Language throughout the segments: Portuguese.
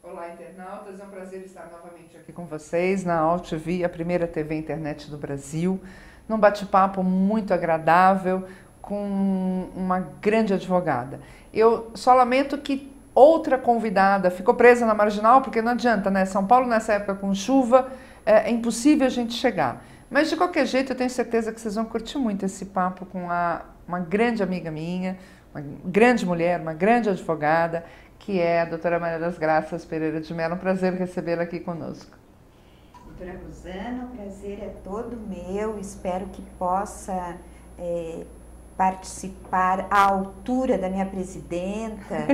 Olá, internautas, é um prazer estar novamente aqui com vocês na AltV, a primeira TV internet do Brasil, num bate-papo muito agradável com uma grande advogada. Eu só lamento que outra convidada ficou presa na Marginal, porque não adianta, né? São Paulo nessa época com chuva, é impossível a gente chegar. Mas de qualquer jeito eu tenho certeza que vocês vão curtir muito esse papo com uma grande amiga minha, uma grande mulher, uma grande advogada, que é a doutora Maria das Graças Pereira de Mello. Um prazer recebê-la aqui conosco. Doutora Rosana, o prazer é todo meu, espero que possa participar à altura da minha presidenta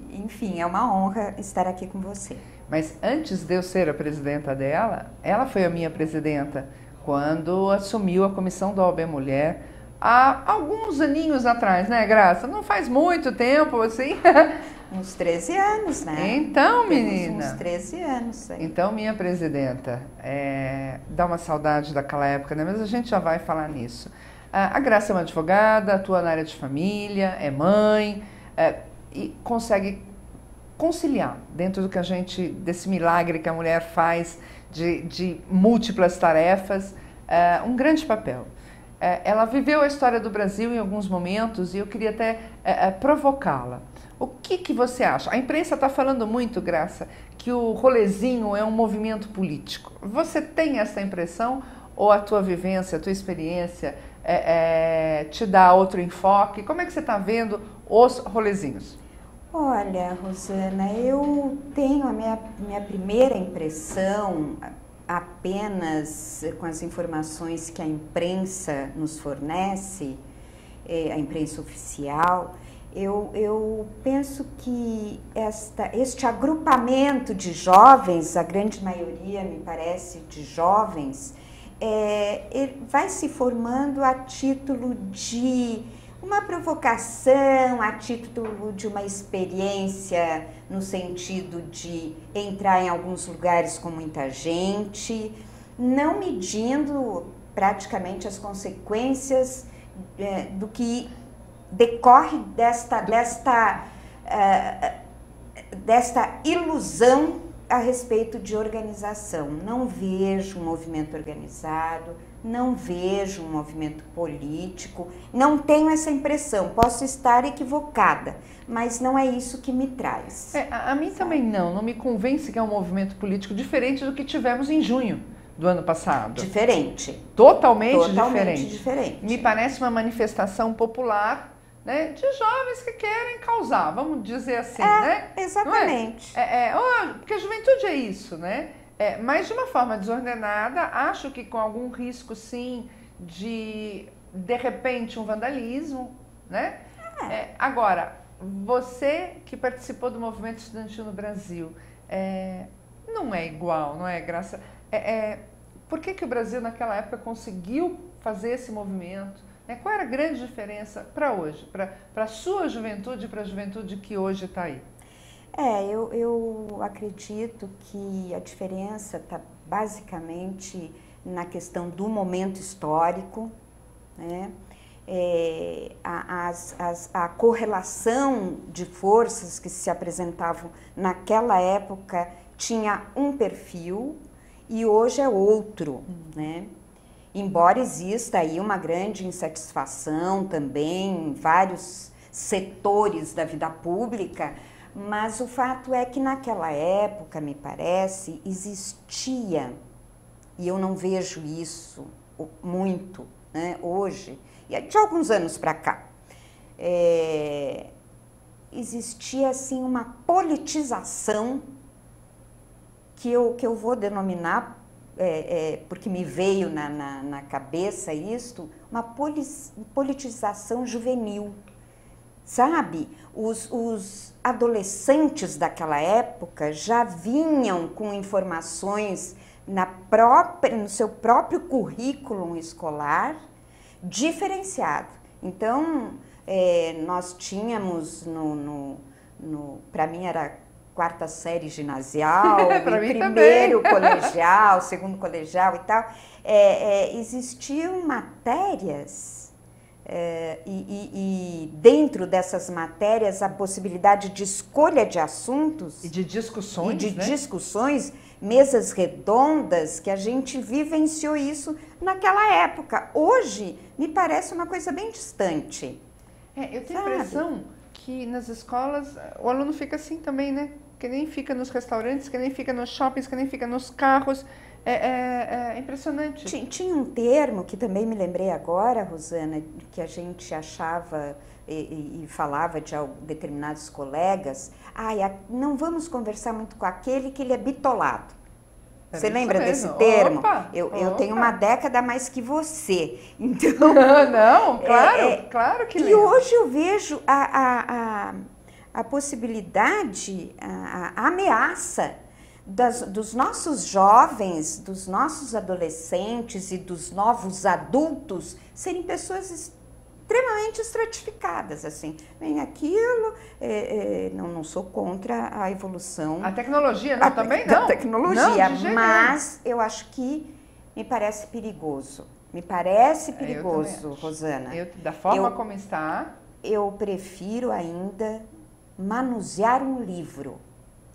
enfim, é uma honra estar aqui com você. Mas antes de eu ser a presidenta dela, ela foi a minha presidenta quando assumiu a comissão da OAB Mulher há alguns aninhos atrás, né, Graça? Não faz muito tempo, assim. Uns 13 anos, né? Então, temos menina. Uns 13 anos. Aí. Então, minha presidenta, dá uma saudade daquela época, né? Mas a gente já vai falar nisso. A Graça é uma advogada, atua na área de família, é mãe, e consegue conciliar dentro do que desse milagre que a mulher faz de múltiplas tarefas, um grande papel. Ela viveu a história do Brasil em alguns momentos e eu queria até provocá-la. O que você acha? A imprensa está falando muito, Graça, que o rolezinho é um movimento político. Você tem essa impressão ou a tua vivência, a tua experiência te dá outro enfoque? Como é que você está vendo os rolezinhos? Olha, Rosana, eu tenho a minha primeira impressão apenas com as informações que a imprensa nos fornece, a imprensa oficial. Eu penso que este agrupamento de jovens, a grande maioria, me parece, de jovens, vai se formando a título de uma provocação, a título de uma experiência no sentido de entrar em alguns lugares com muita gente, não medindo praticamente as consequências do que decorre desta ilusão a respeito de organização. Não vejo um movimento organizado, não vejo um movimento político, não tenho essa impressão, posso estar equivocada, mas não é isso que me traz. A mim também não me convence que é um movimento político diferente do que tivemos em junho do ano passado. Diferente. Totalmente diferente. Me parece uma manifestação popular, né, de jovens que querem causar, vamos dizer assim, né? Exatamente. Porque a juventude é isso, né? Mas de uma forma desordenada, acho que com algum risco, sim, de repente, um vandalismo, né? Agora, você que participou do movimento estudantil no Brasil, não é igual, não é, Graça? Por que o Brasil, naquela época, conseguiu fazer esse movimento? Qual era a grande diferença para hoje, para a sua juventude e para a juventude que hoje está aí? Eu acredito que a diferença está basicamente na questão do momento histórico, né? A correlação de forças que se apresentavam naquela época tinha um perfil e hoje é outro, né? Embora exista aí uma grande insatisfação também em vários setores da vida pública, mas o fato é que naquela época, me parece, existia, e eu não vejo isso muito, né, hoje, e de alguns anos para cá, existia assim uma politização que eu vou denominar, porque me veio na cabeça isto, uma politização juvenil. Sabe, os adolescentes daquela época já vinham com informações no seu próprio currículo escolar diferenciado. Então, nós tínhamos, para mim era quarta série ginasial, Pra mim primeiro também. colegial, segundo colegial e tal, existiam matérias e dentro dessas matérias a possibilidade de escolha de assuntos E de discussões, e de né? discussões, mesas redondas, que a gente vivenciou isso naquela época. Hoje me parece uma coisa bem distante. Eu tenho a Sabe? impressão que nas escolas o aluno fica assim também, né? Que nem fica nos restaurantes, que nem fica nos shoppings, que nem fica nos carros. É impressionante. Tinha um termo que também me lembrei agora, Rosana, que a gente achava e falava de determinados colegas. Não vamos conversar muito com aquele que ele é bitolado. Você lembra desse termo? Opa, Eu tenho uma década a mais que você. Então, não, claro, claro que E lembro. hoje eu vejo a possibilidade, a ameaça dos nossos jovens, dos nossos adolescentes e dos novos adultos serem pessoas extremamente estratificadas, assim. Bem, aquilo, não sou contra a evolução. A tecnologia, não, também não. A tecnologia, Não, de jeito mas eu acho que me parece perigoso. Me parece nenhum. perigoso, Rosana. Da forma como está. Eu prefiro ainda manusear um livro,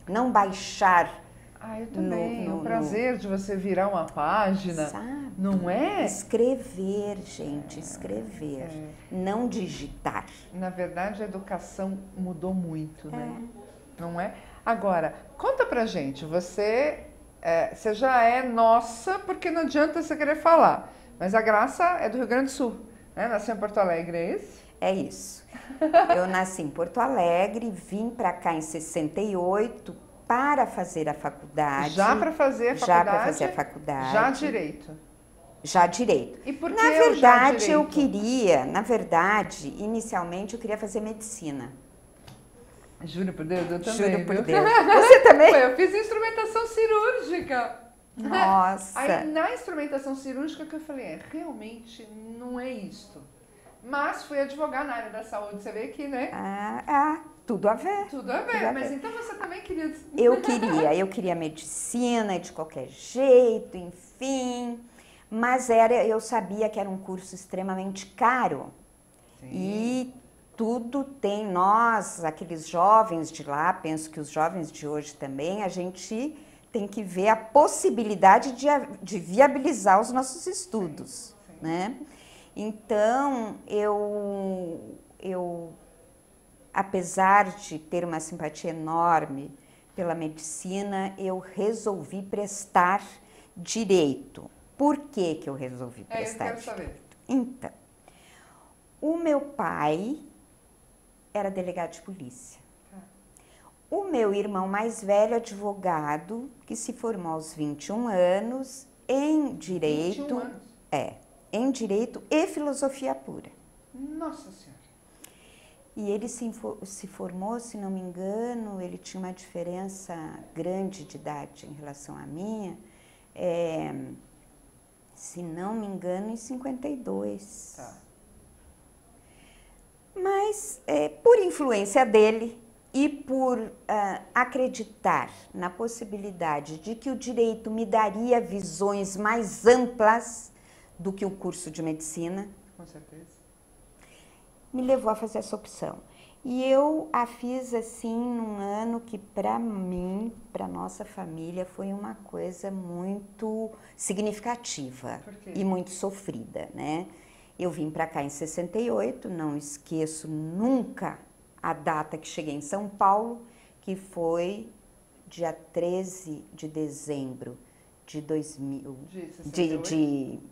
não baixar. Eu também. O prazer de você virar uma página. Sabe? Não é? Escrever, gente, escrever. Não digitar. Na verdade, a educação mudou muito, né? Não é? Agora, conta pra gente, você já é nossa, porque não adianta você querer falar. Mas a Graça é do Rio Grande do Sul, né? Nasceu em Porto Alegre, é isso? É isso. Eu nasci em Porto Alegre, vim para cá em 68 para fazer a faculdade. Já para fazer a faculdade? Já para fazer a faculdade. Já direito? Já direito. E por que Na verdade, já direito? Inicialmente eu queria fazer medicina. Juro por Deus, eu também. Juro por viu? Deus. Você também? Eu fiz instrumentação cirúrgica. Nossa. Aí na instrumentação cirúrgica que eu falei, realmente não é isto. Mas fui advogar na área da saúde, você vê aqui, né? Tudo a ver. Tudo a ver, mas então você também queria... Eu queria medicina de qualquer jeito, enfim. Mas eu sabia que era um curso extremamente caro. Sim. E tudo tem, nós, aqueles jovens de lá, penso que os jovens de hoje também, a gente tem que ver a possibilidade de viabilizar os nossos estudos, sim. Né? Então, eu, apesar de ter uma simpatia enorme pela medicina, eu resolvi prestar direito. Por que eu resolvi prestar direito? Eu quero saber. Então, o meu pai era delegado de polícia. O meu irmão mais velho, advogado, que se formou aos 21 anos em direito. 21 anos? Em direito e filosofia pura. Nossa Senhora! E ele se formou, se não me engano, ele tinha uma diferença grande de idade em relação à minha, se não me engano, em 52. Tá. Mas, por influência dele e por acreditar na possibilidade de que o direito me daria visões mais amplas do que o curso de medicina, com certeza, me levou a fazer essa opção. E eu a fiz assim num ano que para mim, para nossa família, foi uma coisa muito significativa e muito sofrida, né? Eu vim para cá em 68, não esqueço nunca a data que cheguei em São Paulo, que foi dia 13 de dezembro de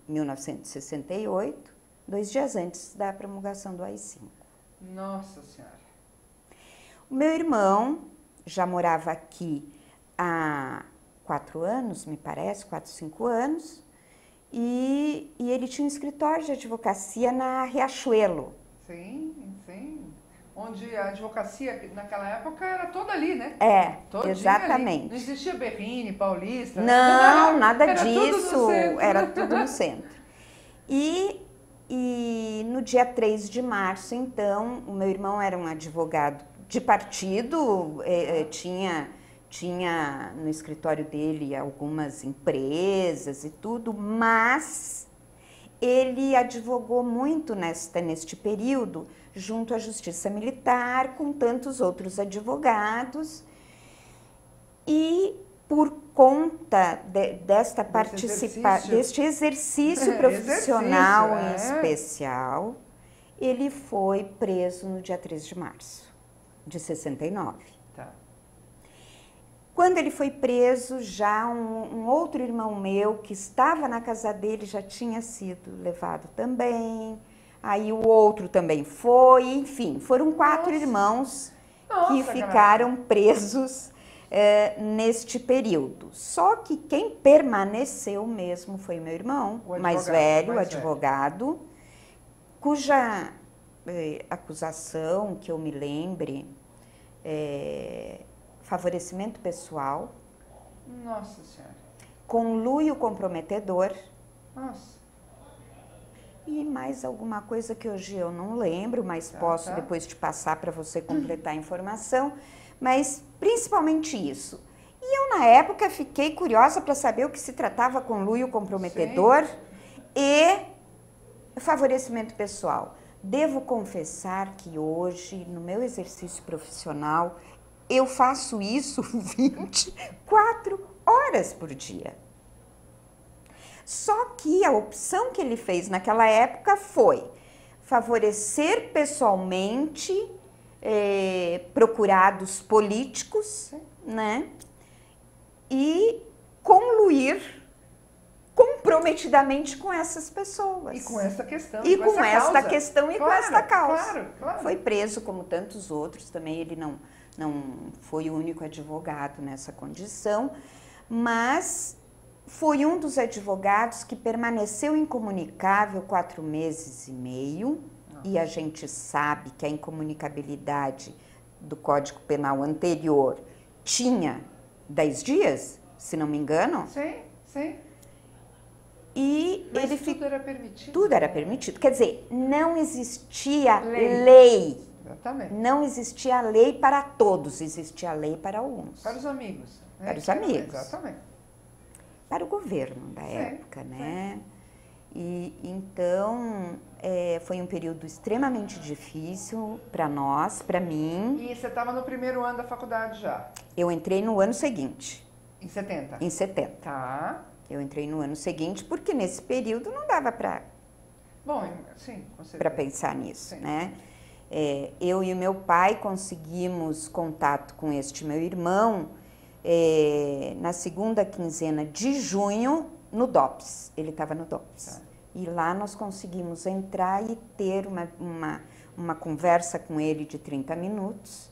1968, 2 dias antes da promulgação do AI-5. Nossa Senhora! O meu irmão já morava aqui há 4 anos, me parece, 4, 5 anos, e ele tinha um escritório de advocacia na Riachuelo. Sim, sim. Onde a advocacia naquela época era toda ali, né? Todinha exatamente. Ali. Não existia Berrini, Paulista. Não, nada era disso. Tudo no centro. Era tudo no centro. E no dia 3 de março, então, o meu irmão era um advogado de partido, tinha tinha no escritório dele algumas empresas e tudo, mas ele advogou muito neste período junto à Justiça Militar, com tantos outros advogados, e por conta deste exercício profissional em especial, ele foi preso no dia 3 de março de 69. Tá. Quando ele foi preso, já um outro irmão meu que estava na casa dele já tinha sido levado também. Aí o outro também foi, enfim, foram 4 irmãos que ficaram presos neste período. Só que quem permaneceu mesmo foi meu irmão, mais velho, advogado, cuja acusação, que eu me lembre, favorecimento pessoal. Nossa Senhora. Conluio comprometedor. Nossa. E mais alguma coisa que hoje eu não lembro, mas posso depois te passar para você completar a informação. Mas principalmente isso. E eu, na época, fiquei curiosa para saber o que se tratava conluio comprometedor e favorecimento pessoal. Devo confessar que hoje, no meu exercício profissional, eu faço isso 24 horas por dia. Só que a opção que ele fez naquela época foi favorecer pessoalmente procurados políticos, né? E conluir comprometidamente com essas pessoas. E com essa questão. E com esta questão e com esta causa. Claro. Foi preso como tantos outros, também ele não foi o único advogado nessa condição, mas foi um dos advogados que permaneceu incomunicável 4 meses e meio, e a gente sabe que a incomunicabilidade do Código Penal anterior tinha 10 dias, se não me engano. Sim. E mas ele tudo era permitido. Tudo era permitido. Quer dizer, não existia lei. Exatamente. Não existia lei para todos, existia lei para alguns. Para os amigos. Né? Para os amigos. Exatamente. Para o governo da época, né? E então foi um período extremamente difícil para nós, para mim. E você estava no primeiro ano da faculdade já? Eu entrei no ano seguinte. Em 70? Em 70. Tá. Eu entrei no ano seguinte porque nesse período não dava para pensar nisso, né? Eu e o meu pai conseguimos contato com este meu irmão na segunda quinzena de junho no DOPS. Ele estava no DOPS. Tá. E lá nós conseguimos entrar e ter uma conversa com ele de 30 minutos.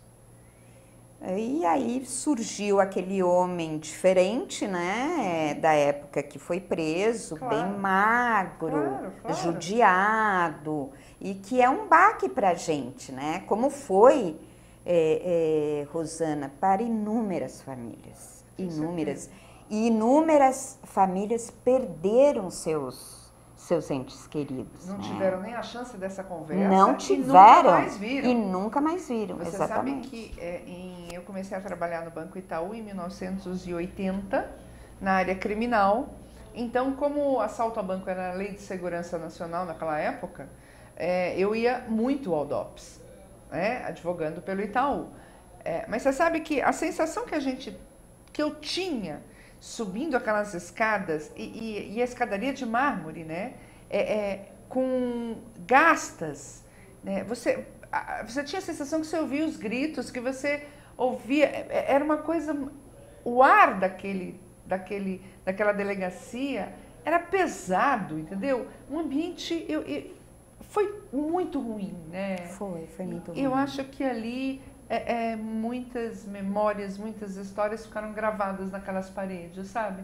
E aí surgiu aquele homem diferente, né, da época que foi preso, bem magro, judiado, e que é um baque para a gente, né, como foi, Rosana, para inúmeras famílias, inúmeras famílias perderam seus entes queridos. Não tiveram nem a chance dessa conversa. Não tiveram. E nunca mais viram. Você exatamente. Sabe que eu comecei a trabalhar no Banco Itaú em 1980, na área criminal. Então, como o assalto a banco era a Lei de Segurança Nacional naquela época, eu ia muito ao DOPS, advogando pelo Itaú. Mas você sabe que a sensação que eu tinha subindo aquelas escadas, e a escadaria de mármore, né? Com gastas, né? Você tinha a sensação que você ouvia os gritos, que você ouvia, era uma coisa, o ar daquela delegacia era pesado, entendeu? Um ambiente, foi muito ruim, né? Foi muito ruim. Eu acho que ali muitas memórias, muitas histórias ficaram gravadas naquelas paredes, sabe?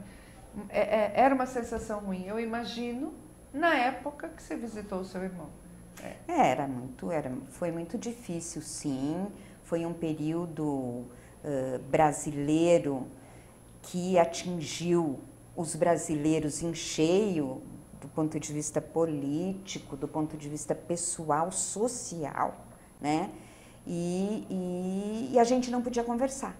Era uma sensação ruim. Eu imagino na época que você visitou o seu irmão. Foi muito difícil, sim. Foi um período brasileiro que atingiu os brasileiros em cheio, do ponto de vista político, do ponto de vista pessoal, social, né? E a gente não podia conversar.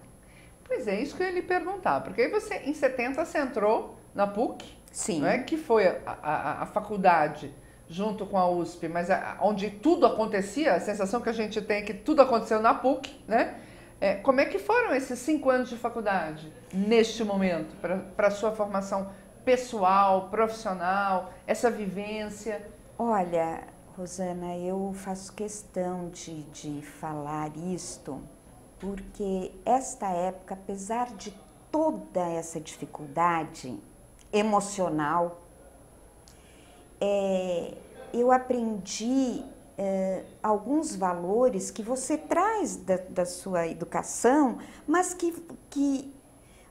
Pois é, isso que eu ia lhe perguntar, porque aí você, em 70, você entrou na PUC, Sim. não é? Que foi a faculdade junto com a USP, mas onde tudo acontecia, a sensação que a gente tem é que tudo aconteceu na PUC, né? Como é que foram esses 5 anos de faculdade, neste momento, para a sua formação pessoal, profissional, essa vivência? Olha, Rosana, eu faço questão de falar isto, porque esta época, apesar de toda essa dificuldade emocional, eu aprendi alguns valores que você traz da sua educação, mas que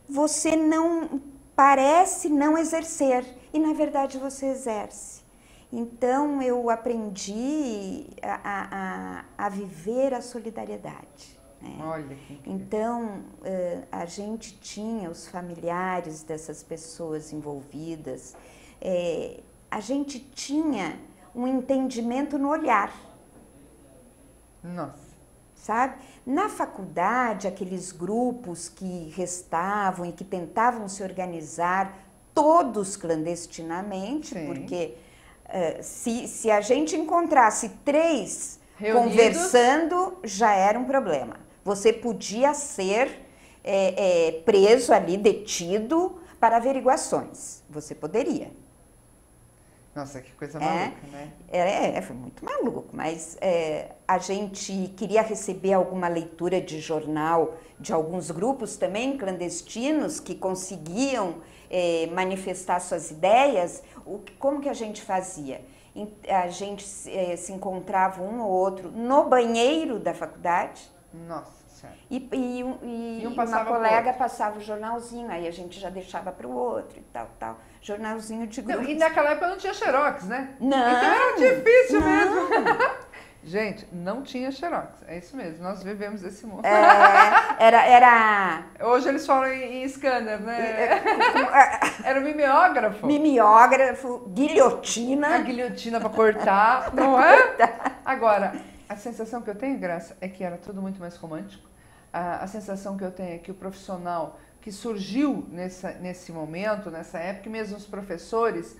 você não parece não exercer, e na verdade você exerce. Então eu aprendi a viver a solidariedade. Né? Olha que incrível. Então a gente tinha os familiares dessas pessoas envolvidas, a gente tinha um entendimento no olhar. Nossa. Sabe? Na faculdade, aqueles grupos que restavam e que tentavam se organizar, todos clandestinamente, Sim. Porque se a gente encontrasse 3 reunidos, conversando, já era um problema. Você podia ser preso ali, detido para averiguações. Você poderia. Nossa, que coisa maluca, né? Foi muito maluco, mas a gente queria receber alguma leitura de jornal de alguns grupos também clandestinos que conseguiam manifestar suas ideias. Como que a gente fazia? A gente se encontrava um ou outro no banheiro da faculdade. Nossa Senhora. E um uma colega passava o jornalzinho, aí a gente já deixava para o outro e tal. Jornalzinho de grupo. E naquela época não tinha xerox, né? Não. Então era difícil não. mesmo. Gente, não tinha xerox. É isso mesmo, nós vivemos esse mundo. Era... Hoje eles falam em scanner, né? Era o mimeógrafo. Mimeógrafo, guilhotina. A guilhotina para cortar, não é? Agora, a sensação que eu tenho, Graça, é que era tudo muito mais romântico. A sensação que eu tenho é que o profissional que surgiu nesse momento, nessa época, e mesmo os professores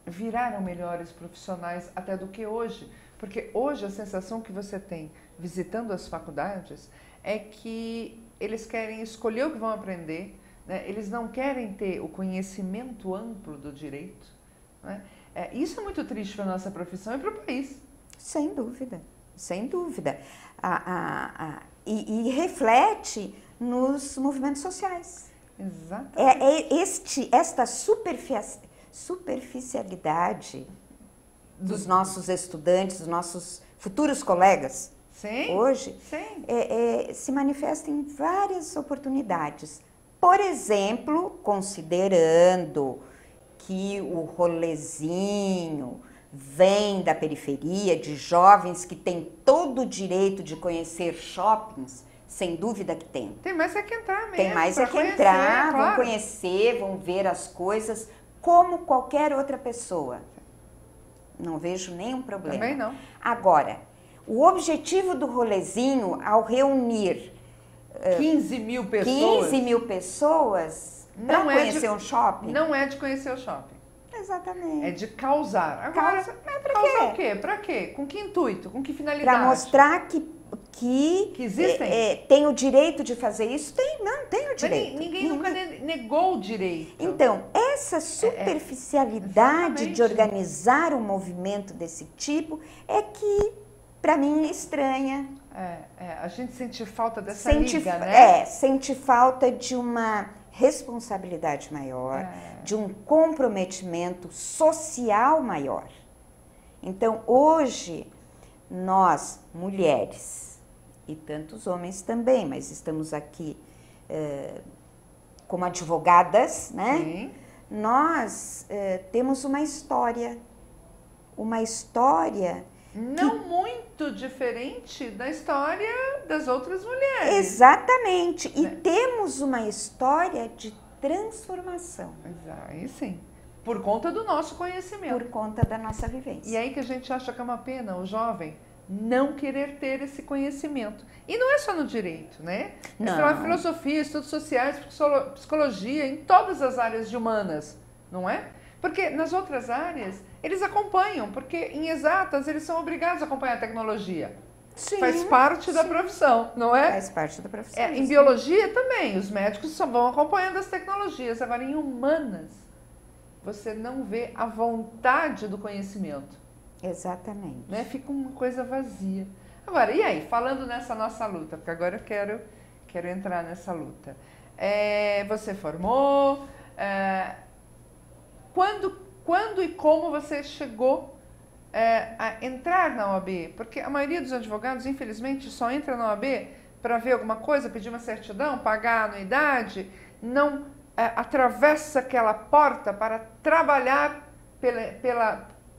viraram melhores profissionais até do que hoje. Porque hoje a sensação que você tem visitando as faculdades é que eles querem escolher o que vão aprender, né? Eles não querem ter o conhecimento amplo do direito. Né? Isso é muito triste para a nossa profissão e para o país. Sem dúvida, sem dúvida. E reflete nos movimentos sociais. Exatamente. Esta superficialidade dos nossos estudantes, dos nossos futuros colegas, Sim, hoje, sim. Se manifesta em várias oportunidades. Por exemplo, considerando que o rolezinho vem da periferia, de jovens que têm todo o direito de conhecer shoppings, sem dúvida que tem. Tem mais é que entrar mesmo. Tem mais é que conhecer, entrar, claro. Vão conhecer, vão ver as coisas como qualquer outra pessoa. Não vejo nenhum problema. Também não. Agora, o objetivo do rolezinho, ao reunir 15 mil pessoas. 15 mil pessoas para conhecer um shopping? Não é de conhecer o shopping. Exatamente. É de causar. Agora, causar o quê? Para quê? Com que intuito? Com que finalidade? Para mostrar que existem? Tem o direito de fazer isso? Não tem o direito. Ninguém nunca negou o direito. Então, essa superficialidade de organizar um movimento desse tipo é que, para mim, é estranha. A gente sente falta dessa liga, né? Sente falta de uma responsabilidade maior, de um comprometimento social maior. Então, hoje, nós, mulheres, e tantos homens também, mas estamos aqui como advogadas, né? Sim. Nós temos uma história não muito diferente da história das outras mulheres. Exatamente, e temos uma história de transformação. Aí sim, por conta do nosso conhecimento. Por conta da nossa vivência. E aí que a gente acha que é uma pena o jovem não querer ter esse conhecimento. E não é só no direito, né? Não. É filosofia, estudos sociais, psicologia, em todas as áreas de humanas, não é? Porque nas outras áreas, eles acompanham, porque em exatas eles são obrigados a acompanhar a tecnologia. Sim, Faz parte da profissão, não é? Faz parte da profissão. Em biologia também, os médicos só vão acompanhando as tecnologias. Agora, em humanas, você não vê a vontade do conhecimento. Exatamente. Né? Fica uma coisa vazia. Agora, e aí? Falando nessa nossa luta, porque agora eu quero entrar nessa luta. Você formou... Quando e como você chegou a entrar na OAB? Porque a maioria dos advogados, infelizmente, só entra na OAB para ver alguma coisa, pedir uma certidão, pagar a anuidade, não atravessa aquela porta para trabalhar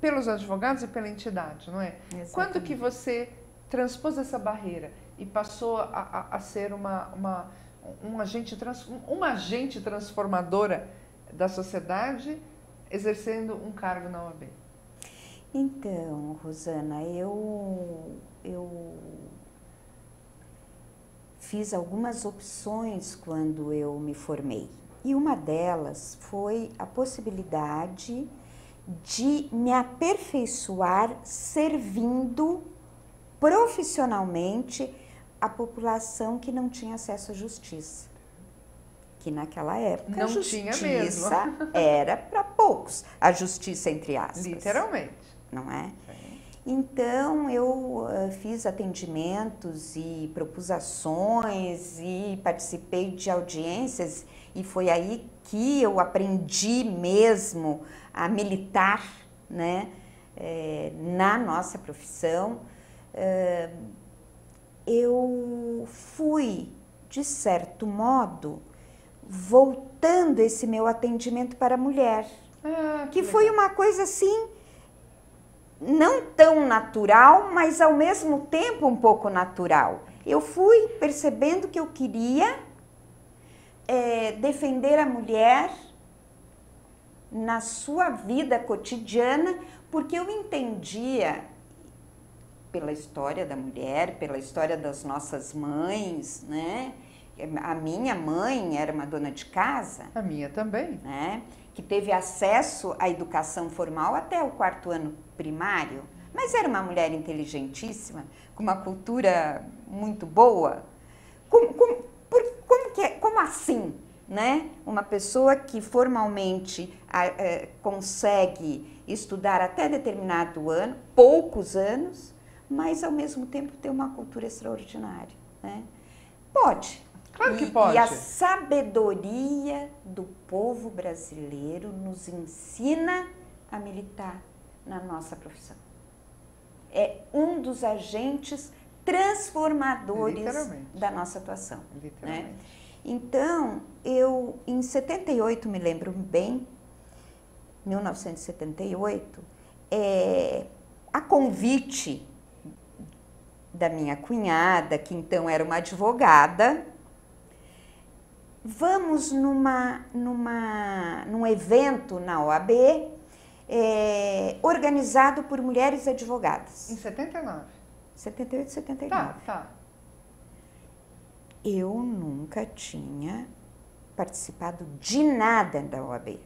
pelos advogados e pela entidade, não é? Exatamente. Quando que você transpôs essa barreira e passou a ser uma agente transformadora da sociedade, exercendo um cargo na OAB? Então, Rosana, eu fiz algumas opções quando eu me formei. E uma delas foi a possibilidade de me aperfeiçoar servindo profissionalmente a população que não tinha acesso à justiça. Que naquela época não a justiça tinha mesmo. era para poucos, a justiça entre aspas. Literalmente. Não é? Sim. Então eu fiz atendimentos e propus ações e participei de audiências e foi aí que eu aprendi mesmo a militar, né, na nossa profissão. Eu fui, de certo modo, voltando esse meu atendimento para a mulher, que foi uma coisa assim, não tão natural, mas ao mesmo tempo um pouco natural. Eu fui percebendo que eu queria defender a mulher na sua vida cotidiana, porque eu entendia, pela história da mulher, pela história das nossas mães, né? A minha mãe era uma dona de casa. A minha também. Né? Que teve acesso à educação formal até o 4º ano primário, mas era uma mulher inteligentíssima, com uma cultura muito boa. Como assim? Né? Uma pessoa que formalmente consegue estudar até determinado ano, poucos anos, mas ao mesmo tempo ter uma cultura extraordinária. Né? Pode. Claro que pode. E a sabedoria do povo brasileiro nos ensina a militar na nossa profissão. É um dos agentes transformadores da nossa atuação. Né? Então, eu, em 78, me lembro bem, 1978, a convite da minha cunhada, que então era uma advogada, vamos num evento na OAB, organizado por mulheres advogadas. Em 79? 78, 79. Tá. Eu nunca tinha participado de nada da OAB.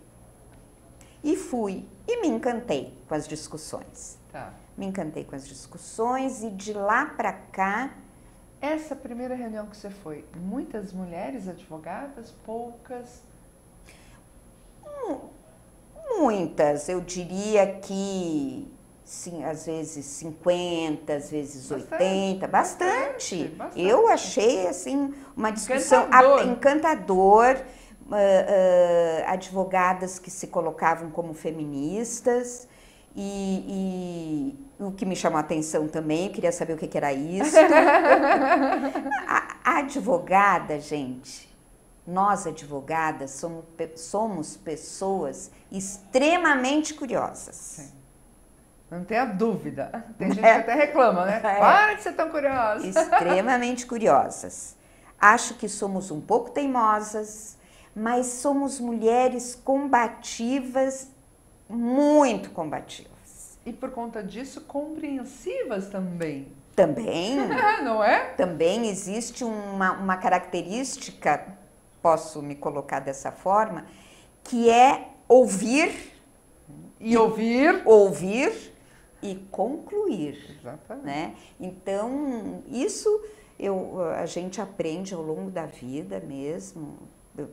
E fui, e me encantei com as discussões. Tá. Me encantei com as discussões e de lá para cá... Essa primeira reunião que você foi, muitas mulheres advogadas, poucas? Muitas, eu diria que, sim, às vezes 50, às vezes 80, bastante. Eu achei, assim, uma discussão encantador, advogadas que se colocavam como feministas. E o que me chamou a atenção também, eu queria saber o que era isso. A advogada, gente, nós advogadas somos pessoas extremamente curiosas. Sim. Não tenha dúvida. Tem gente que até reclama, né? Para de ser tão curiosa. Extremamente curiosas. Acho que somos um pouco teimosas, mas somos mulheres combativas, muito combativas. E por conta disso, compreensivas também. Também, Não é? também existe uma característica, posso me colocar dessa forma, que é ouvir ouvir e concluir. Exatamente. Né? Então, isso a gente aprende ao longo da vida mesmo.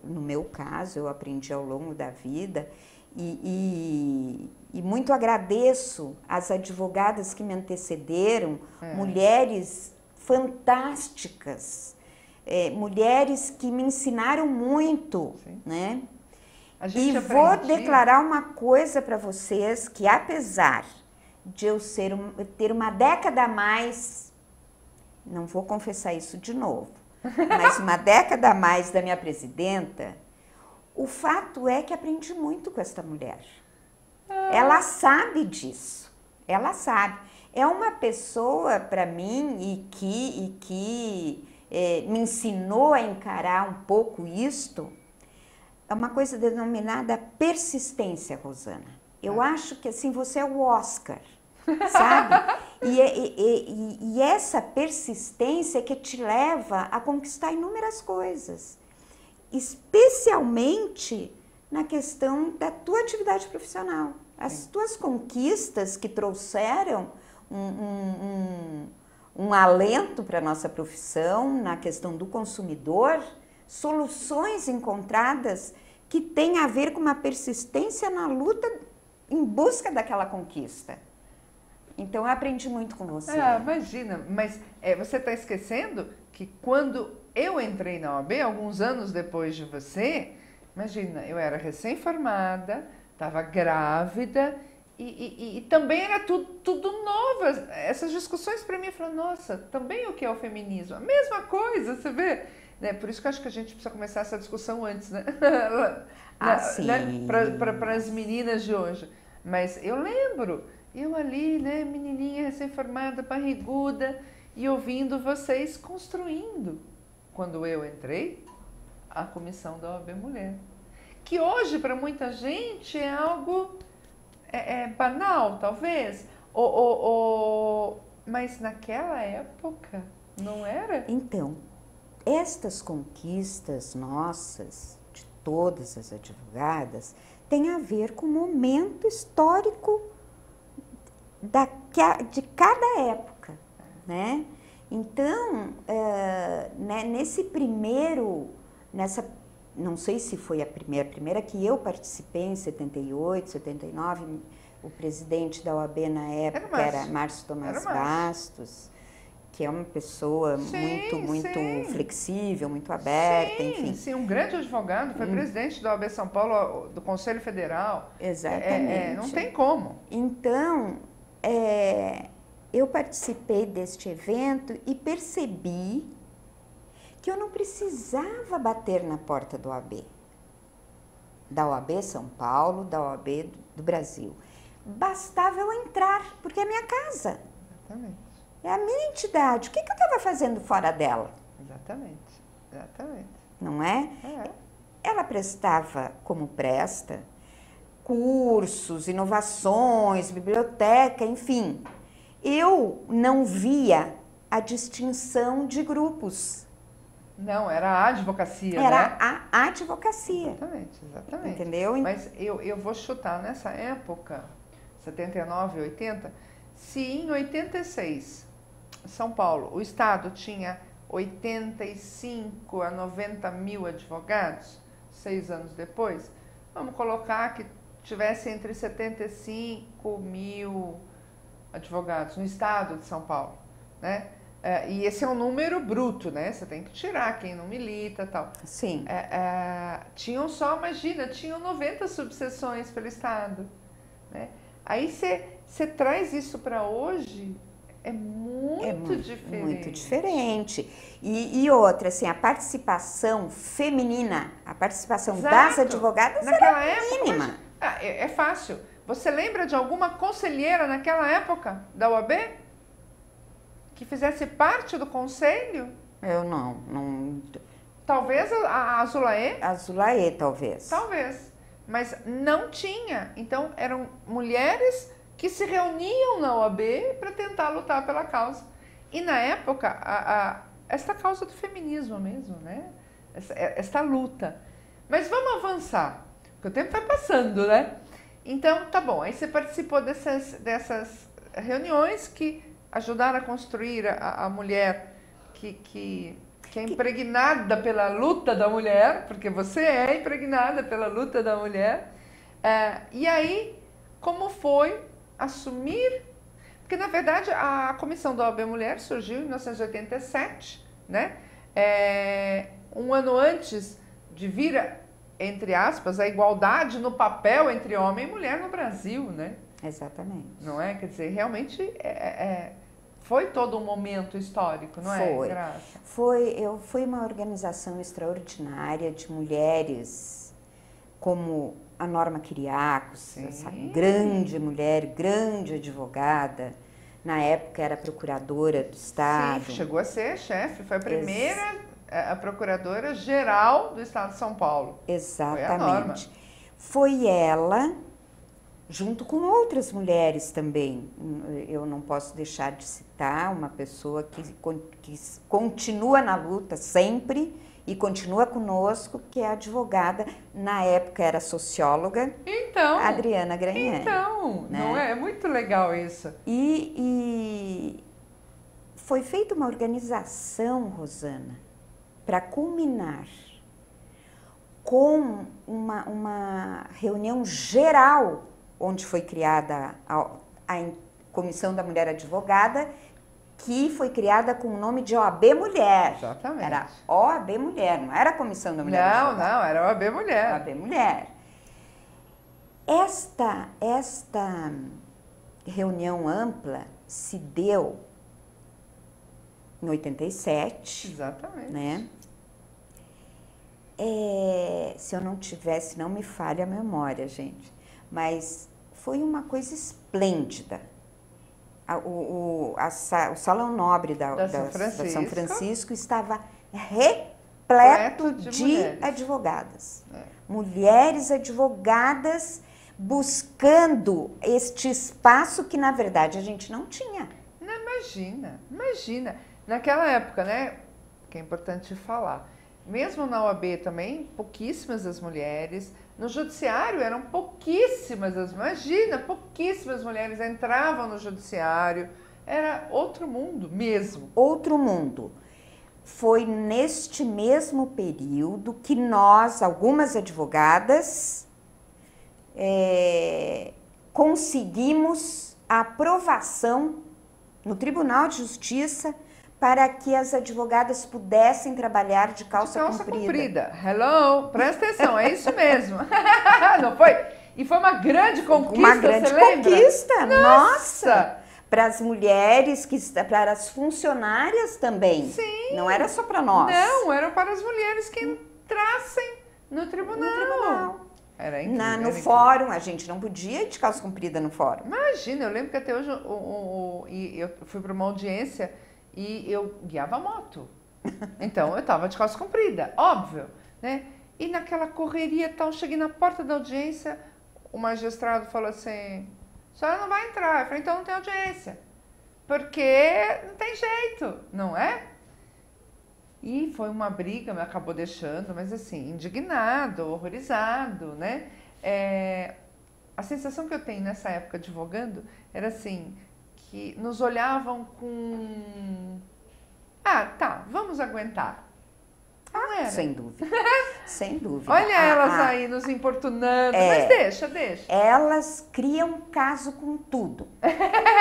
No meu caso, eu aprendi ao longo da vida e muito agradeço às advogadas que me antecederam, mulheres fantásticas, mulheres que me ensinaram muito, né? E vou declarar uma coisa para vocês, que apesar de eu ter uma década a mais, não vou confessar isso de novo, mas uma década a mais da minha presidenta, o fato é que aprendi muito com esta mulher. Ela sabe disso, ela sabe. É uma pessoa para mim e que me ensinou a encarar um pouco isto. É uma coisa denominada persistência, Rosana. Eu acho que assim, você é o Oscar, sabe? E essa persistência que te leva a conquistar inúmeras coisas. Especialmente na questão da tua atividade profissional. As tuas conquistas que trouxeram um alento para a nossa profissão, na questão do consumidor, soluções encontradas que têm a ver com uma persistência na luta em busca daquela conquista. Então, eu aprendi muito com você. Imagina, mas você está esquecendo que quando eu entrei na OAB, alguns anos depois de você, imagina, eu era recém-formada, estava grávida e também era tudo novo. Essas discussões para mim, eu falei, nossa, também o que é o feminismo? A mesma coisa, você vê? Né? Por isso que eu acho que a gente precisa começar essa discussão antes, né? Sim. Né? Para as meninas de hoje. Mas eu lembro, eu ali, né, menininha recém-formada, barriguda, e ouvindo vocês construindo, quando eu entrei, a comissão da OAB Mulher. Que hoje, para muita gente, é algo banal, talvez, mas naquela época não era? Então, estas conquistas nossas, de todas as advogadas, têm a ver com o momento histórico de cada época, né? Então, não sei se foi a primeira que eu participei em 78, 79, o presidente da OAB na época era Márcio Tomás Bastos, que é uma pessoa muito flexível, muito aberta, enfim. Sim, um grande advogado, foi presidente da OAB São Paulo, do Conselho Federal. Exatamente. Não tem como. Então, eu participei deste evento e percebi que eu não precisava bater na porta da OAB São Paulo, da OAB do Brasil. Bastava eu entrar, porque é a minha casa. Exatamente. É a minha entidade. O que eu estava fazendo fora dela? Exatamente. Não é? Ela prestava, como presta, cursos, inovações, biblioteca, enfim. Eu não via a distinção de grupos. Não, era a advocacia, Era a advocacia. Exatamente. Entendeu? Mas eu vou chutar nessa época, 79, 80, se em 86, São Paulo, o Estado tinha 85 a 90 mil advogados, 6 anos depois, vamos colocar que tivesse entre 75 mil advogados no Estado de São Paulo, né? E esse é um número bruto, né? Você tem que tirar quem não milita e tal. Sim. Tinham 90 subseções pelo Estado, né? Aí você traz isso para hoje, é muito diferente. Muito diferente. E outra, assim, a participação feminina, a participação das advogadas naquela era época, mínima. É fácil. Você lembra de alguma conselheira naquela época da OAB? Que fizesse parte do conselho? Eu não. Talvez a Azulaê? A Azulaê, talvez. Talvez. Mas não tinha. Então, eram mulheres que se reuniam na OAB para tentar lutar pela causa. E na época, esta causa do feminismo mesmo, né? Esta luta. Mas vamos avançar, porque o tempo vai passando, né? Então, tá bom, aí você participou dessas reuniões que ajudaram a construir a mulher que é impregnada pela luta da mulher, porque você é impregnada pela luta da mulher. E aí, como foi assumir? Porque, na verdade, a Comissão da OAB Mulher surgiu em 1987, né? Um ano antes de vir, entre aspas, a igualdade no papel entre homem e mulher no Brasil, né? Exatamente. Não é? Quer dizer, realmente foi todo um momento histórico, não é, Graça? Foi uma organização extraordinária de mulheres, como a Norma Kyriakos, essa grande mulher, grande advogada, na época era procuradora do Estado. Sim, chegou a ser chefe, foi a primeira a procuradora-geral do Estado de São Paulo. Exatamente. Foi ela, junto com outras mulheres também. Eu não posso deixar de citar uma pessoa que continua na luta sempre e continua conosco, que é a advogada, na época era socióloga, Adriana Gragnani. Então, né? Não é muito legal isso. E foi feita uma organização, Rosana, para culminar com uma reunião geral, onde foi criada a Comissão da Mulher Advogada, que foi criada com o nome de OAB Mulher. Exatamente. Era OAB Mulher, não era a Comissão da Mulher Advogada. Não, era OAB Mulher. OAB Mulher. Esta reunião ampla se deu em 87. Exatamente. Né? Se eu não tivesse, não me falha a memória, gente, mas foi uma coisa esplêndida. O Salão Nobre da São Francisco estava repleto de mulheres. Mulheres advogadas buscando este espaço que, na verdade, a gente não tinha. Não, imagina. Naquela época, né, que é importante falar, mesmo na OAB também, pouquíssimas as mulheres. No judiciário eram pouquíssimas pouquíssimas mulheres entravam no judiciário. Era outro mundo mesmo. Outro mundo. Foi neste mesmo período que nós, algumas advogadas, conseguimos a aprovação no Tribunal de Justiça para que as advogadas pudessem trabalhar de calça comprida. Hello, presta atenção, é isso mesmo. Não foi? E foi uma grande conquista, uma grande conquista, nossa! Para as mulheres, para as funcionárias também. Sim. Não era só para nós. Não, era para as mulheres que entrassem no tribunal. Era incrível. No fórum, a gente não podia ir de calça comprida no fórum. Imagina, eu lembro que até hoje eu fui para uma audiência e eu guiava a moto. Então, eu estava de calça comprida, óbvio, né? E naquela correria tal, cheguei na porta da audiência, o magistrado falou assim, a senhora não vai entrar. Eu falei, então não tem audiência. Porque não tem jeito, não é? E foi uma briga, me acabou deixando, mas assim, indignado, horrorizado, né? A sensação que eu tenho nessa época advogando era assim, que nos olhavam com... vamos aguentar. Não era? Sem dúvida, sem dúvida. Olha elas aí nos importunando, mas deixa. Elas criam caso com tudo.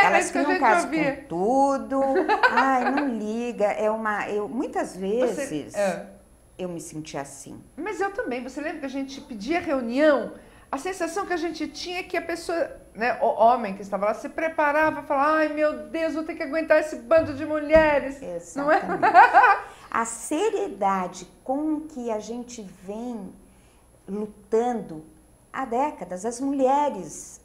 Elas criam caso com tudo. Ai, não liga. Muitas vezes eu me senti assim. Mas eu também. Você lembra que a gente pedia reunião? A sensação que a gente tinha é que a pessoa, né, o homem que estava lá, se preparava, falava, ai meu Deus, vou ter que aguentar esse bando de mulheres. Exatamente. Não é? A seriedade com que a gente vem lutando há décadas, as mulheres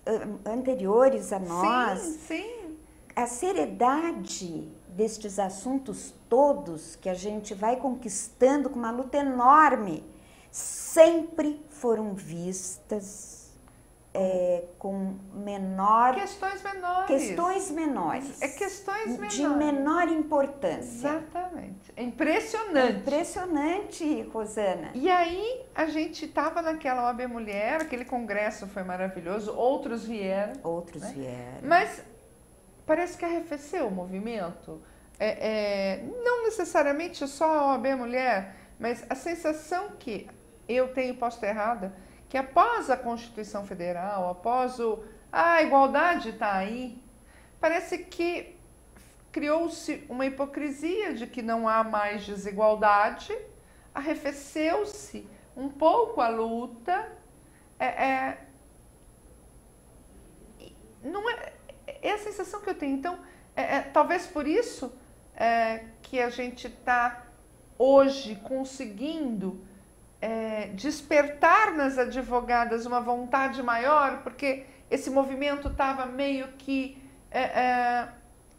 anteriores a nós, sim. A seriedade destes assuntos todos que a gente vai conquistando com uma luta enorme, sempre foram vistas com menor... Questões menores. Questões menores. Questões menores. De menor importância. Exatamente. É impressionante. Impressionante, Rosana. E aí, a gente estava naquela OAB Mulher, aquele congresso foi maravilhoso, outros vieram. Outros vieram. Mas parece que arrefeceu o movimento. Não necessariamente só a OAB Mulher, mas a sensação que eu tenho, posso estar errada, que após a Constituição Federal, após a igualdade está aí, parece que criou-se uma hipocrisia de que não há mais desigualdade, arrefeceu-se um pouco a luta, não é a sensação que eu tenho. Então, talvez por isso que a gente está hoje conseguindo despertar nas advogadas uma vontade maior, porque esse movimento estava meio que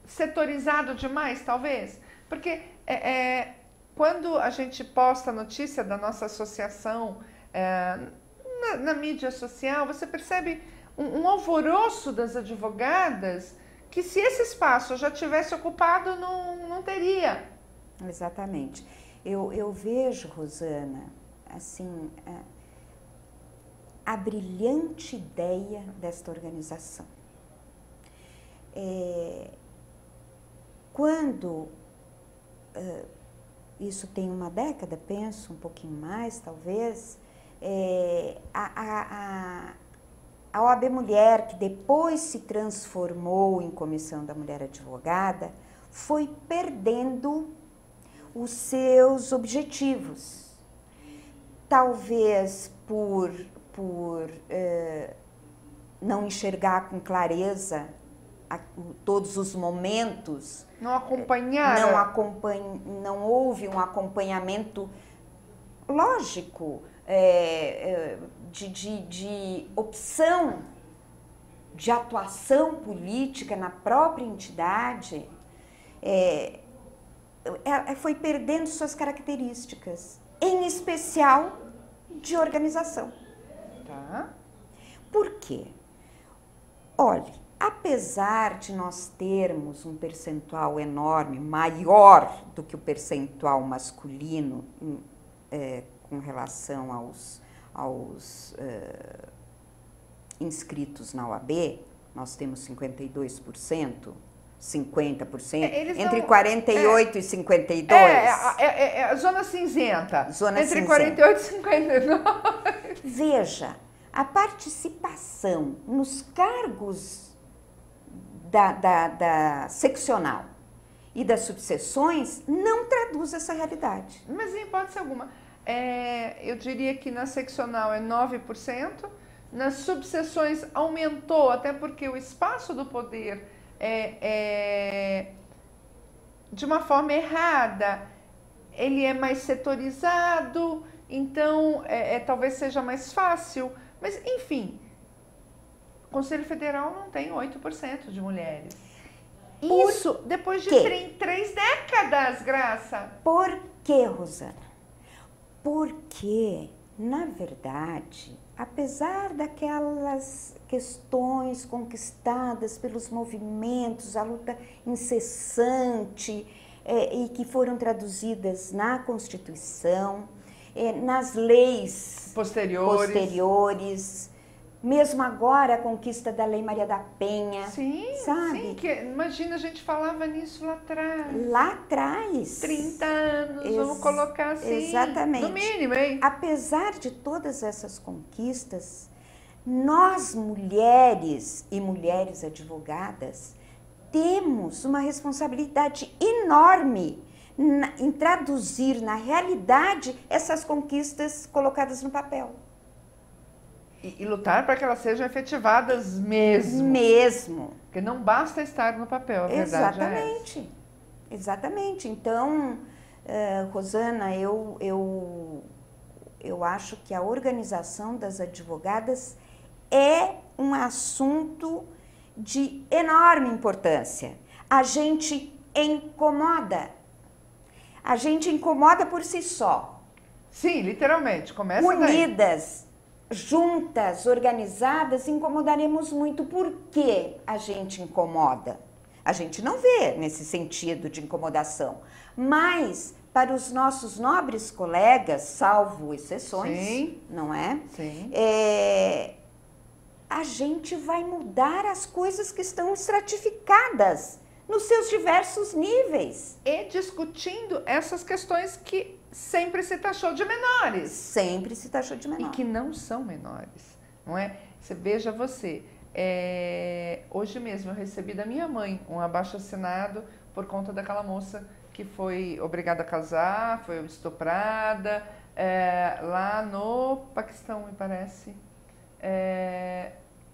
setorizado demais, talvez. Porque quando a gente posta a notícia da nossa associação na mídia social, você percebe um alvoroço das advogadas que, se esse espaço já tivesse ocupado, não teria. Exatamente. Eu vejo, Rosana, assim, a brilhante ideia desta organização. Quando, isso tem uma década, penso, um pouquinho mais, talvez, a OAB Mulher, que depois se transformou em Comissão da Mulher Advogada, foi perdendo os seus objetivos. Talvez por não enxergar com clareza todos os momentos. Não acompanhar. Não houve um acompanhamento lógico, de opção, de atuação política na própria entidade, foi perdendo suas características, em especial de organização. Tá. Por quê? Olhe, apesar de nós termos um percentual enorme, maior do que o percentual masculino com relação aos inscritos na OAB, nós temos 52%, 50%, entre 48 e 52. A zona cinzenta. Zona entre cinzenta. 48 e 59. Veja, a participação nos cargos da seccional e das subseções não traduz essa realidade. Mas em hipótese alguma. Eu diria que na seccional é 9%, nas subseções aumentou, até porque o espaço do poder de uma forma errada, ele é mais setorizado, então talvez seja mais fácil, mas enfim, o Conselho Federal não tem 8% de mulheres. Isso depois de 3 décadas, Graça. Por quê, Rosana? Porque, na verdade, apesar daquelas questões conquistadas pelos movimentos, a luta incessante e que foram traduzidas na Constituição, nas leis posteriores, mesmo agora a conquista da Lei Maria da Penha, sim, sabe? Sim, imagina, a gente falava nisso lá atrás. Lá atrás. 30 anos, vamos colocar assim. Exatamente. No mínimo, hein? Apesar de todas essas conquistas, nós mulheres e mulheres advogadas temos uma responsabilidade enorme em traduzir na realidade essas conquistas colocadas no papel. E lutar para que elas sejam efetivadas mesmo. Mesmo. Porque não basta estar no papel, a verdade Exatamente. Exatamente. Então, Rosana, eu acho que a organização das advogadas é um assunto de enorme importância. A gente incomoda. A gente incomoda por si só. Sim, literalmente. Começa unidas, juntas, organizadas, incomodaremos muito. Por que a gente incomoda? A gente não vê nesse sentido de incomodação, mas para os nossos nobres colegas, salvo exceções, Sim. não é? Sim. A gente vai mudar as coisas que estão estratificadas nos seus diversos níveis. E discutindo essas questões que sempre se taxou de menores. Sempre se taxou de menor. E que não são menores, não é? Você veja você, hoje mesmo eu recebi da minha mãe um abaixo-assinado por conta daquela moça que foi obrigada a casar, foi estuprada, lá no Paquistão, me parece.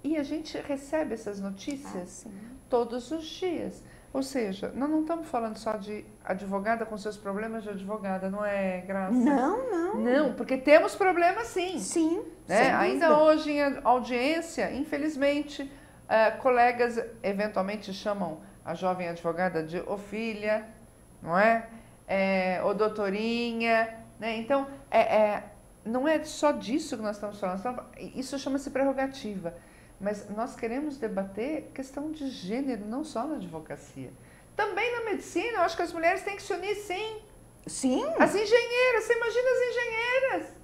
E a gente recebe essas notícias todos os dias. Ou seja, nós não estamos falando só de advogada com seus problemas de advogada, não é, Graça? Não, não. Não, porque temos problemas sim. Sim, Né? Ainda hoje em audiência, infelizmente, colegas eventualmente chamam a jovem advogada de ô filha, não é? Ô doutorinha, né? Então, não é só disso que nós estamos falando, isso chama-se prerrogativa. Mas nós queremos debater questão de gênero, não só na advocacia. Também na medicina, eu acho que as mulheres têm que se unir, sim. Sim. As engenheiras, você imagina as engenheiras.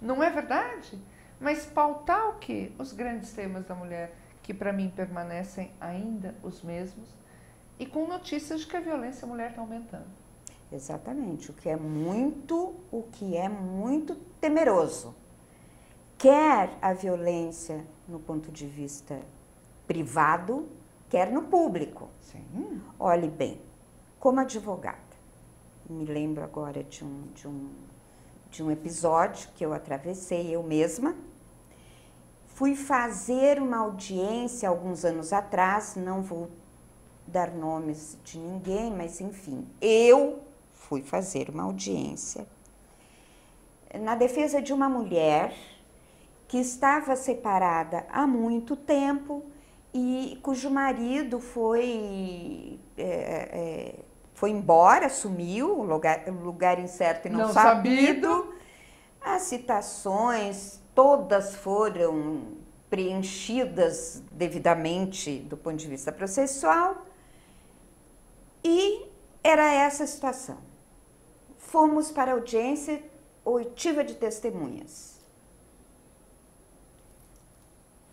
Não é verdade? Mas pautar o quê? Os grandes temas da mulher, que para mim permanecem ainda os mesmos, e com notícias de que a violência à mulher está aumentando. Exatamente, o que é muito temeroso. Quer a violência no ponto de vista privado, quer no público. Sim. Olhe bem, como advogada, me lembro agora de um episódio que eu atravessei eu mesma. Fui fazer uma audiência alguns anos atrás, não vou dar nomes de ninguém, mas enfim, eu fui fazer uma audiência na defesa de uma mulher que estava separada há muito tempo e cujo marido foi embora, sumiu, lugar incerto e não sabido. As citações todas foram preenchidas devidamente do ponto de vista processual e era essa a situação. Fomos para a audiência, oitiva de testemunhas.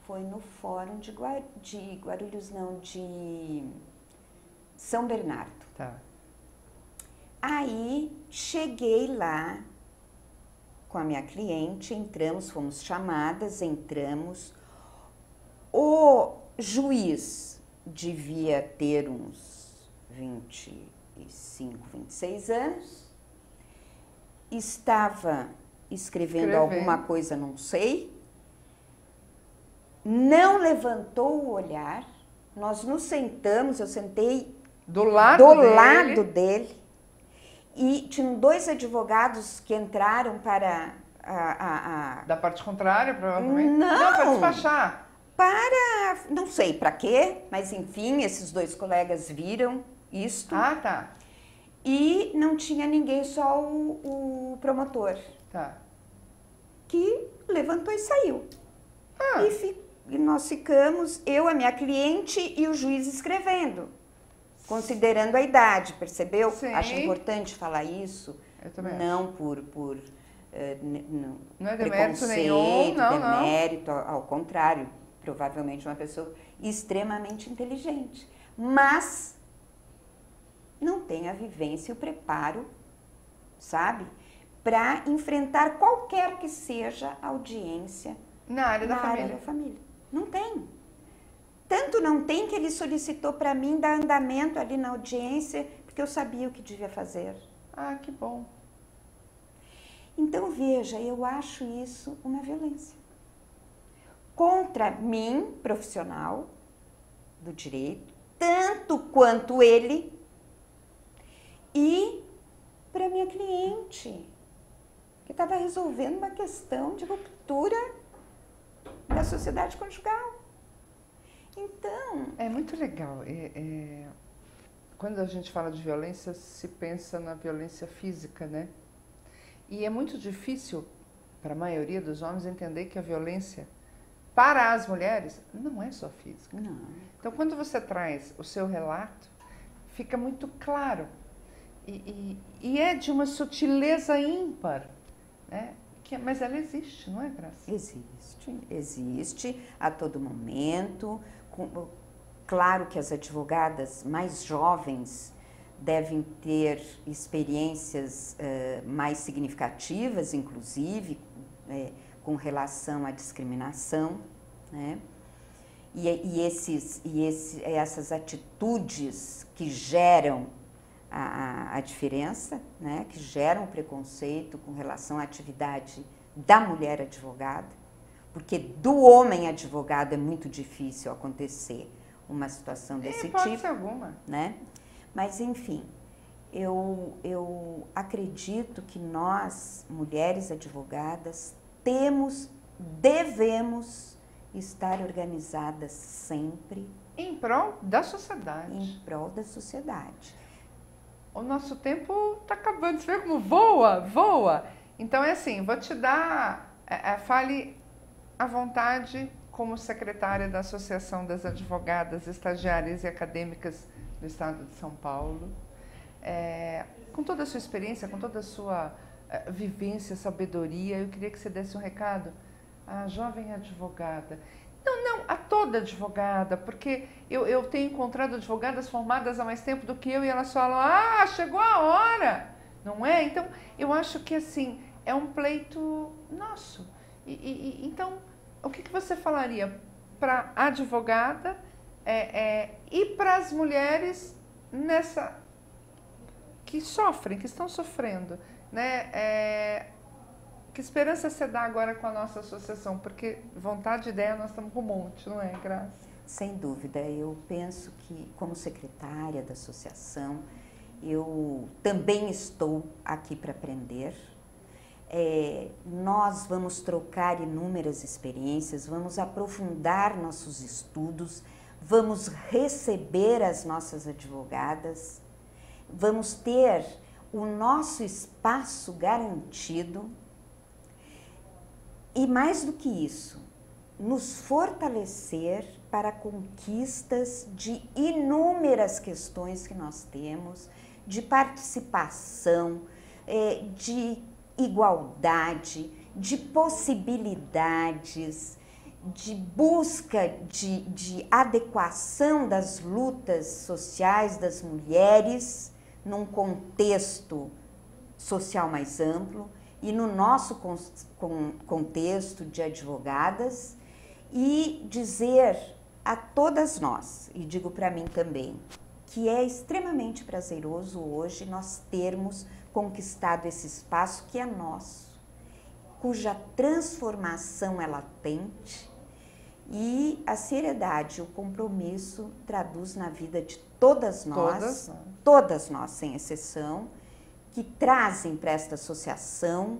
Foi no fórum de Guarulhos, não, de São Bernardo. Tá. Aí cheguei lá com a minha cliente, entramos, fomos chamadas, entramos. O juiz devia ter uns 25, 26 anos, estava escrevendo alguma coisa, não sei, não levantou o olhar, nós nos sentamos, eu sentei do lado dele e tinham dois advogados que entraram para Da parte contrária, provavelmente? Não, para despachar. Não sei para quê, mas enfim, esses dois colegas viram isto. Ah, tá. E não tinha ninguém, só o promotor. Tá. Que levantou e saiu. Ah. E nós ficamos, eu, a minha cliente e o juiz escrevendo, considerando a idade, percebeu? Sim. Acho importante falar isso. Eu também não acho. Não é demérito nenhum, demérito, ao contrário, provavelmente uma pessoa extremamente inteligente, mas não tem a vivência e o preparo, sabe, para enfrentar qualquer que seja a audiência na área da família. Não tem. Tanto não tem que ele solicitou para mim dar andamento ali na audiência, porque eu sabia o que devia fazer. Ah, que bom. Então, veja, eu acho isso uma violência. Contra mim, profissional do direito, tanto quanto ele, e para minha cliente, que estava resolvendo uma questão de ruptura da sociedade conjugal. Então... É muito legal. Quando a gente fala de violência, se pensa na violência física, né? E é muito difícil para a maioria dos homens entender que a violência para as mulheres não é só física. Não. Então, quando você traz o seu relato, fica muito claro. E é de uma sutileza ímpar, né? Mas ela existe, não é, Graça? Existe a todo momento. Claro que as advogadas mais jovens devem ter experiências mais significativas, inclusive, com relação à discriminação, né? Essas atitudes que geram a diferença, né? Que geram o preconceito com relação à atividade da mulher advogada, porque do homem advogado é muito difícil acontecer uma situação desse tipo. Pode ser alguma. Né? Mas, enfim, eu acredito que nós, mulheres advogadas, devemos estar organizadas sempre em prol da sociedade. Em prol da sociedade. O nosso tempo está acabando. Você vê como voa, voa. Então é assim, vou te dar, fale à vontade como secretária da Associação das Advogadas Estagiárias e Acadêmicas do Estado de São Paulo. Com toda a sua experiência, com toda a sua vivência, sabedoria, eu queria que você desse um recado à jovem advogada. Não, a toda advogada, porque eu tenho encontrado advogadas formadas há mais tempo do que eu e elas falam, chegou a hora, não é? Então, eu acho que assim, é um pleito nosso. Então, o que você falaria para a advogada e para as mulheres que sofrem, que estão sofrendo, né? Que esperança você dá agora com a nossa associação? Porque vontade de ideia nós estamos com um monte, não é, Graça? Sem dúvida. Eu penso que, como secretária da associação, eu também estou aqui para aprender. Nós vamos trocar inúmeras experiências, vamos aprofundar nossos estudos, vamos receber as nossas advogadas, vamos ter o nosso espaço garantido. E mais do que isso, nos fortalecer para conquistas de inúmeras questões que nós temos, de participação, de igualdade, de possibilidades, de busca de adequação das lutas sociais das mulheres num contexto social mais amplo, e no nosso contexto de advogadas, e dizer a todas nós, e digo para mim também, que é extremamente prazeroso hoje nós termos conquistado esse espaço que é nosso, cuja transformação é latente, e a seriedade, o compromisso traduz na vida de todas nós, sem exceção, que trazem para esta associação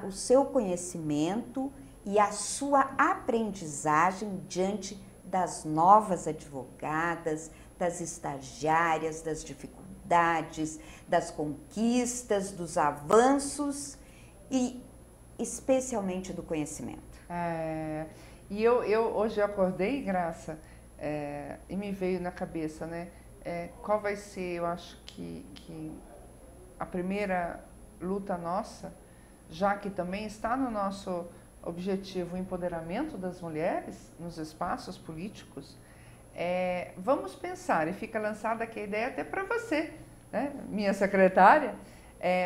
o seu conhecimento e a sua aprendizagem diante das novas advogadas, das estagiárias, das dificuldades, das conquistas, dos avanços e especialmente do conhecimento. E hoje eu acordei, Graça, e me veio na cabeça, né? Qual vai ser, eu acho que a primeira luta nossa, já que também está no nosso objetivo o empoderamento das mulheres nos espaços políticos, vamos pensar, e fica lançada aqui a ideia até para você, né, minha secretária,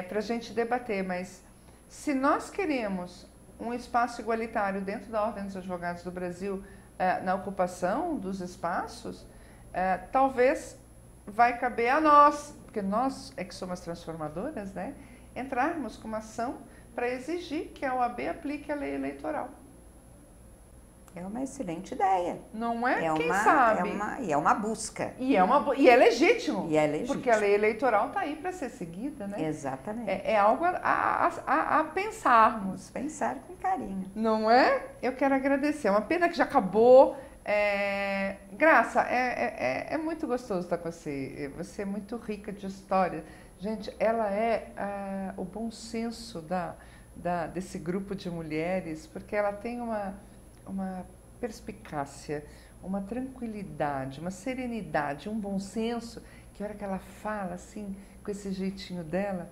para a gente debater, mas se nós queremos um espaço igualitário dentro da Ordem dos Advogados do Brasil, na ocupação dos espaços, talvez vai caber a nós, porque nós é que somos transformadoras, né, entrarmos com uma ação para exigir que a OAB aplique a lei eleitoral. É uma excelente ideia. Não é? Quem sabe? É uma busca. E é legítimo. E é legítimo. Porque a lei eleitoral está aí para ser seguida, né? Exatamente. É algo a pensarmos. Pensar com carinho. Não é? Eu quero agradecer. É uma pena que já acabou. Graça, é muito gostoso estar com você. Você é muito rica de história. Gente, ela é o bom senso desse grupo de mulheres, porque ela tem uma perspicácia, uma tranquilidade, uma serenidade, um bom senso, que a hora que ela fala assim, com esse jeitinho dela,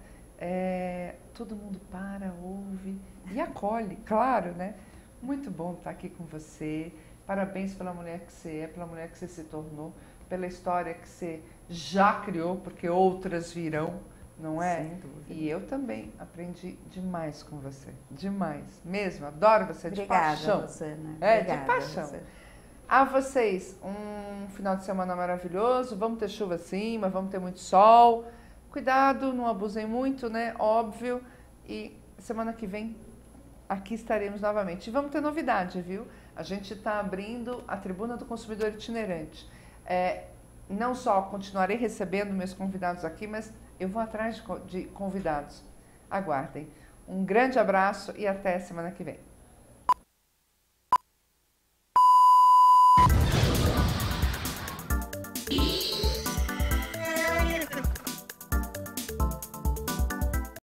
todo mundo para, ouve e acolhe, claro, né? Muito bom estar aqui com você. Parabéns pela mulher que você é, pela mulher que você se tornou, pela história que você já criou, porque outras virão, não é? Sem dúvida. E eu também aprendi demais com você, demais, mesmo, adoro você, de paixão. Rosana. Obrigada, de paixão. Rosana. A vocês, um final de semana maravilhoso, vamos ter chuva sim, mas vamos ter muito sol, cuidado, não abusem muito, né, óbvio, e semana que vem aqui estaremos novamente. E vamos ter novidade, viu? A gente está abrindo a Tribuna do Consumidor Itinerante. Não só continuarei recebendo meus convidados aqui, mas eu vou atrás de convidados. Aguardem. Um grande abraço e até semana que vem.